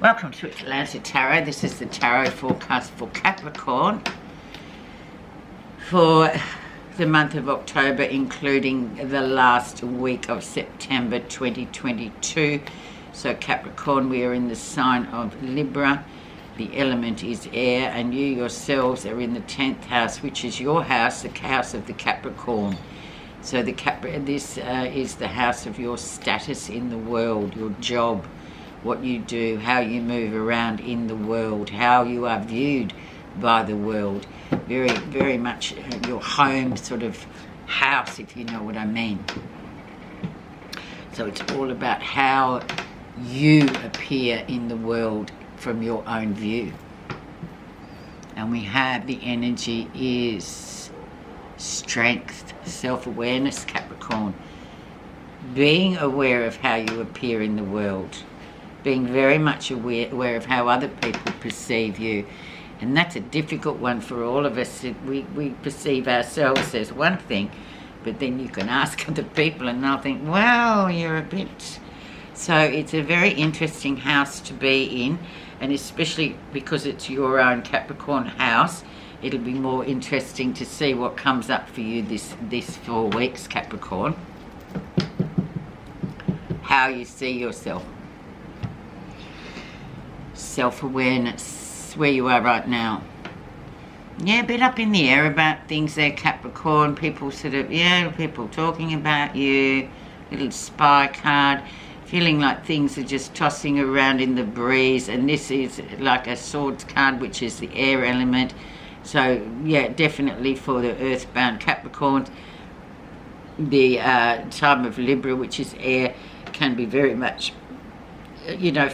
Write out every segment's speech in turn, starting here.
Welcome to Atlanta Tarot. This is the tarot forecast for Capricorn for the month of October, including the last week of September 2022. So Capricorn, we are in the sign of Libra. The element is air, and you yourselves are in the 10th house, which is your house, the house of the Capricorn. So this is the house of your status in the world, your job, what you do, how you move around in the world, how you are viewed by the world. Very, very much your home sort of house, if you know what I mean. So it's all about how you appear in the world from your own view. And we have the energy is strength, self-awareness, Capricorn. Being aware of how you appear in the world. Being very much aware of how other people perceive you. And that's a difficult one for all of us. We perceive ourselves as one thing, but then you can ask other people and they'll think, well, you're a bit... So it's a very interesting house to be in, and especially because it's your own Capricorn house, it'll be more interesting to see what comes up for you this 4 weeks, Capricorn. How you see yourself. Self-awareness, where you are right now. Yeah, a bit up in the air about things there, Capricorn. People sort of, people talking about you. Little spy card. Feeling like things are just tossing around in the breeze. And this is like a swords card, which is the air element. So, yeah, definitely for the earthbound Capricorns. The time of Libra, which is air, can be very much...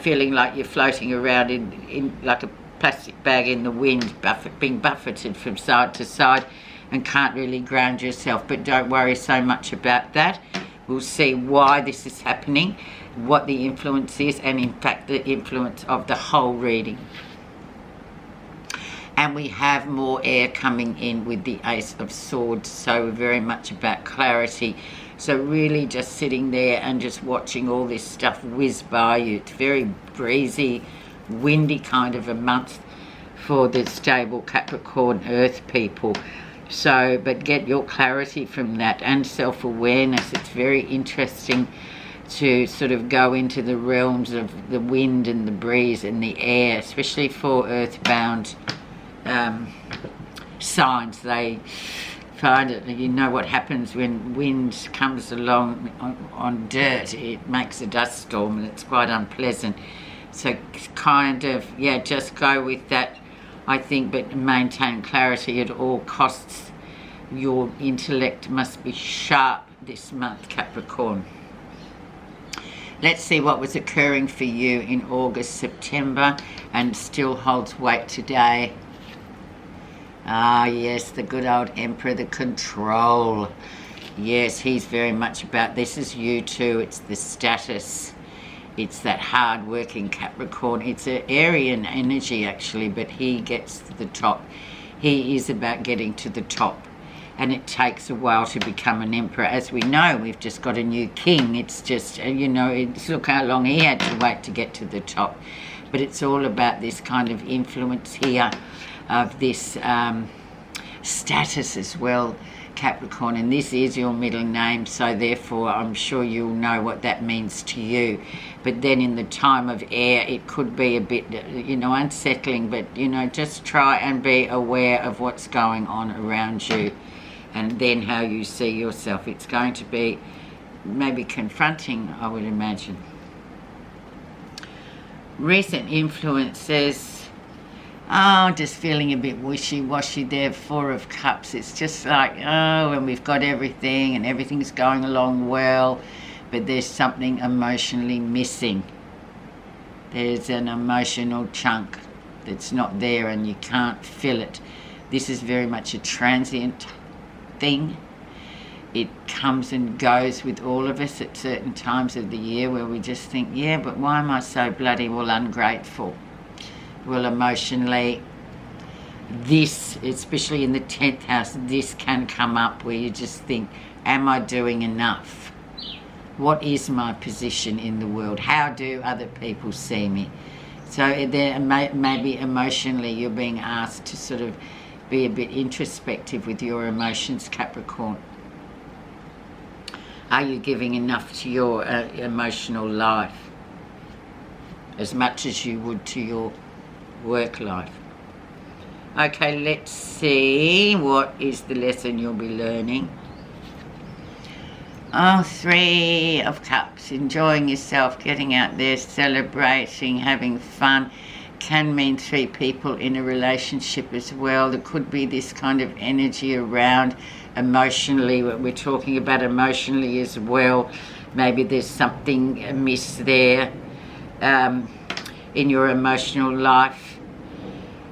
feeling like you're floating around in like a plastic bag in the wind, being buffeted from side to side and can't really ground yourself. But don't worry so much about that. We'll see why this is happening, what the influence is, and in fact the influence of the whole reading. And we have more air coming in with the Ace of Swords, so very much about clarity. So really just sitting there and just watching all this stuff whiz by you. It's very breezy, windy kind of a month for the stable Capricorn Earth people. So, but get your clarity from that and self-awareness. It's very interesting to sort of go into the realms of the wind and the breeze and the air, especially for earthbound signs. They find it, what happens when wind comes along on dirt. It makes a dust storm and it's quite unpleasant. So kind of, just go with that, I think, but maintain clarity at all costs. Your intellect must be sharp this month, Capricorn. Let's see what was occurring for you in August, September, and still holds weight today. Ah, yes, the good old Emperor, the control. Yes, he's very much about, this is you too, it's the status. It's that hard-working Capricorn. It's an Aryan energy, actually, but he gets to the top. He is about getting to the top. And it takes a while to become an emperor. As we know, we've just got a new king. It's just, look how long he had to wait to get to the top. But it's all about this kind of influence here of this status as well, Capricorn. And this is your middle name, so therefore I'm sure you'll know what that means to you. But then in the time of air, it could be a bit, unsettling. But, just try and be aware of what's going on around you. And then how you see yourself. It's going to be maybe confronting, I would imagine. Recent influences. Oh, just feeling a bit wishy-washy there, 4 of Cups. It's just like, and we've got everything and everything's going along well, but there's something emotionally missing. There's an emotional chunk that's not there and you can't fill it. This is very much a transient thing. It comes and goes with all of us at certain times of the year where we just think, but why am I so bloody well ungrateful? Well, emotionally, this, especially in the 10th house, this can come up where you just think, am I doing enough? What is my position in the world? How do other people see me? So there maybe emotionally you're being asked to sort of be a bit introspective with your emotions, Capricorn. Are you giving enough to your emotional life? As much as you would to your work life. Okay, let's see. What is the lesson you'll be learning? Oh, 3 of Cups. Enjoying yourself, getting out there, celebrating, having fun. Can mean 3 people in a relationship as well. There could be this kind of energy around emotionally. We're talking about emotionally as well. Maybe there's something amiss there in your emotional life.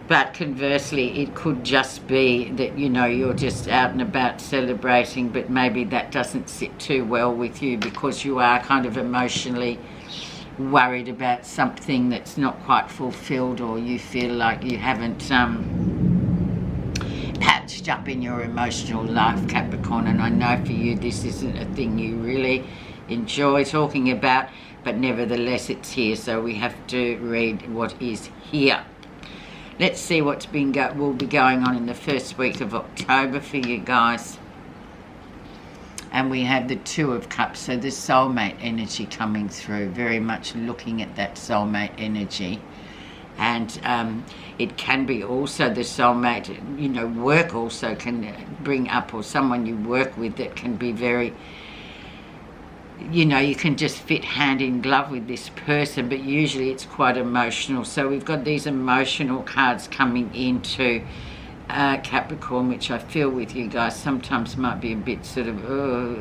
But conversely, it could just be that, you know, you're just out and about celebrating, but maybe that doesn't sit too well with you because you are kind of emotionally worried about something that's not quite fulfilled, or you feel like you haven't patched up in your emotional life, Capricorn. And I know for you this isn't a thing you really enjoy talking about, but nevertheless it's here, so we have to read what is here. Let's see what's will be going on in the first week of October for you guys. And we have the 2 of Cups, so the soulmate energy coming through, very much looking at that soulmate energy. And it can be also the soulmate, you know, work also can bring up, or someone you work with that can be very, you know, you can just fit hand in glove with this person, but usually it's quite emotional. So we've got these emotional cards coming into Capricorn, which I feel with you guys sometimes might be a bit sort of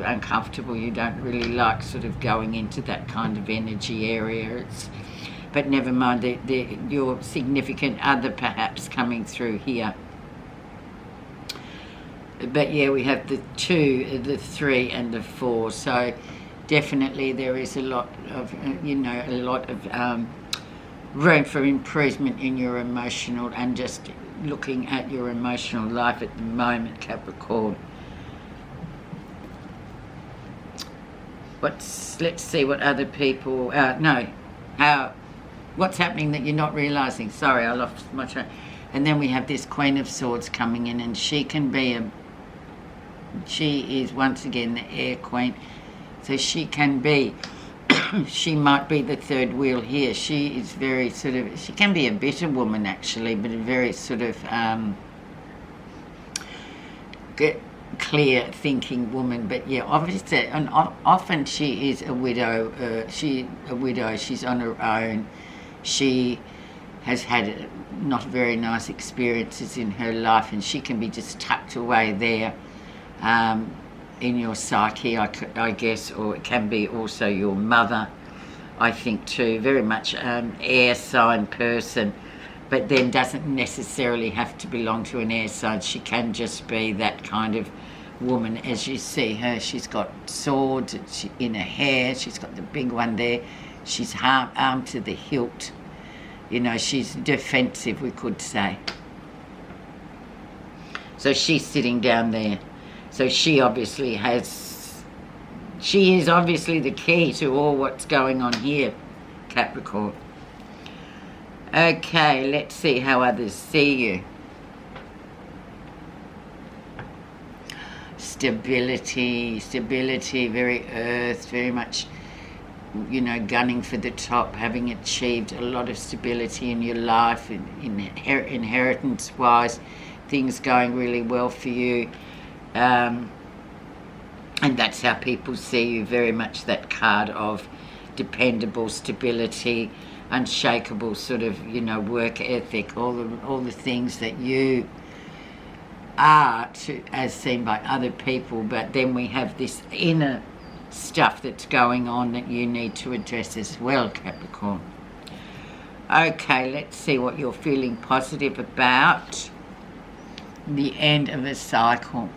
uncomfortable. You don't really like sort of going into that kind of energy area. But never mind, your significant other perhaps coming through here. But yeah, we have the 2, the 3 and the 4. So definitely there is a lot of, you know, a lot of room for improvement in your emotional, and just looking at your emotional life at the moment, Capricorn. Let's see what other people, what's happening that you're not realising. Sorry, I lost my train. And then we have this Queen of Swords coming in, and she is once again the Air Queen. So she can be, she might be the 3rd wheel here. She is very sort of, she can be a bitter woman actually, but a very sort of clear thinking woman. But yeah, obviously, and often she is a widow. She's on her own. She has had not very nice experiences in her life, and she can be just tucked away there. In your psyche, I guess, or it can be also your mother, I think too. Very much air sign person, but then doesn't necessarily have to belong to an air sign. She can just be that kind of woman as you see her. She's got swords in her hair, she's got the big one there, she's armed to the hilt. You know, she's defensive, we could say. So she's sitting down there. So she is obviously the key to all what's going on here, Capricorn. Okay, let's see how others see you. Stability, very earth, very much, you know, gunning for the top, having achieved a lot of stability in your life, inheritance-wise, things going really well for you. And that's how people see you, very much that card of dependable, stability, unshakable sort of, you know, work ethic, all the things that you are as seen by other people. But then we have this inner stuff that's going on that you need to address as well, Capricorn. Okay, let's see what you're feeling positive about. The end of a cycle.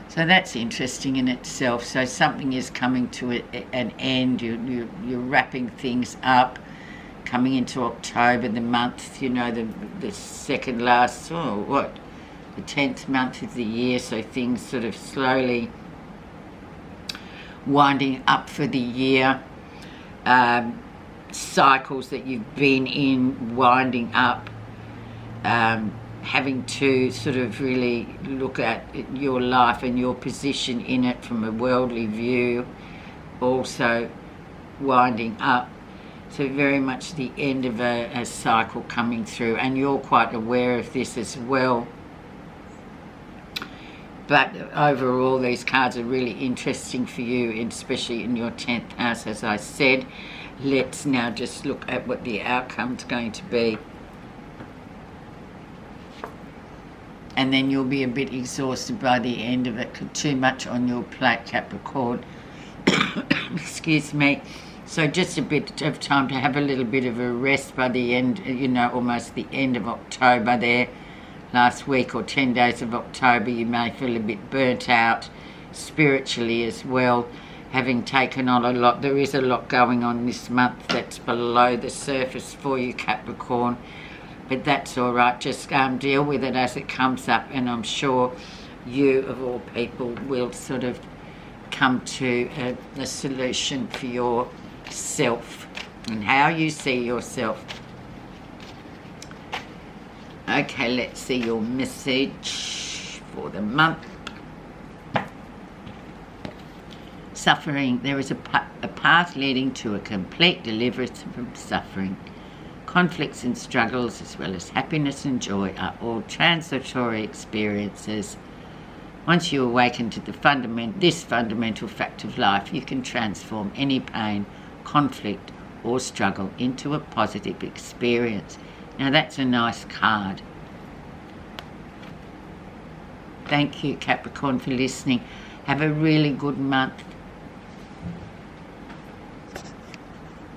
So that's interesting in itself. So something is coming to an end. You're wrapping things up, coming into October, the month, you know, the second last, the 10th month of the year. So things sort of slowly winding up for the year. cycles that you've been in, winding up, having to sort of really look at your life and your position in it from a worldly view, also winding up. So very much the end of a cycle coming through, and you're quite aware of this as well. But overall, these cards are really interesting for you, especially in your 10th house, as I said. Let's now just look at what the outcome's going to be. And then you'll be a bit exhausted by the end of it. Too much on your plate, Capricorn. Excuse me. So just a bit of time to have a little bit of a rest by the end, almost the end of October there. Last week or 10 days of October, you may feel a bit burnt out spiritually as well, having taken on a lot. There is a lot going on this month that's below the surface for you, Capricorn. But that's all right. Just deal with it as it comes up, and I'm sure you, of all people, will sort of come to a solution for yourself and how you see yourself. Okay, let's see your message for the month. Suffering. There is a path leading to a complete deliverance from suffering. Conflicts and struggles, as well as happiness and joy, are all transitory experiences. Once you awaken to this fundamental fact of life, you can transform any pain, conflict, or struggle into a positive experience. Now that's a nice card. Thank you, Capricorn, for listening. Have a really good month.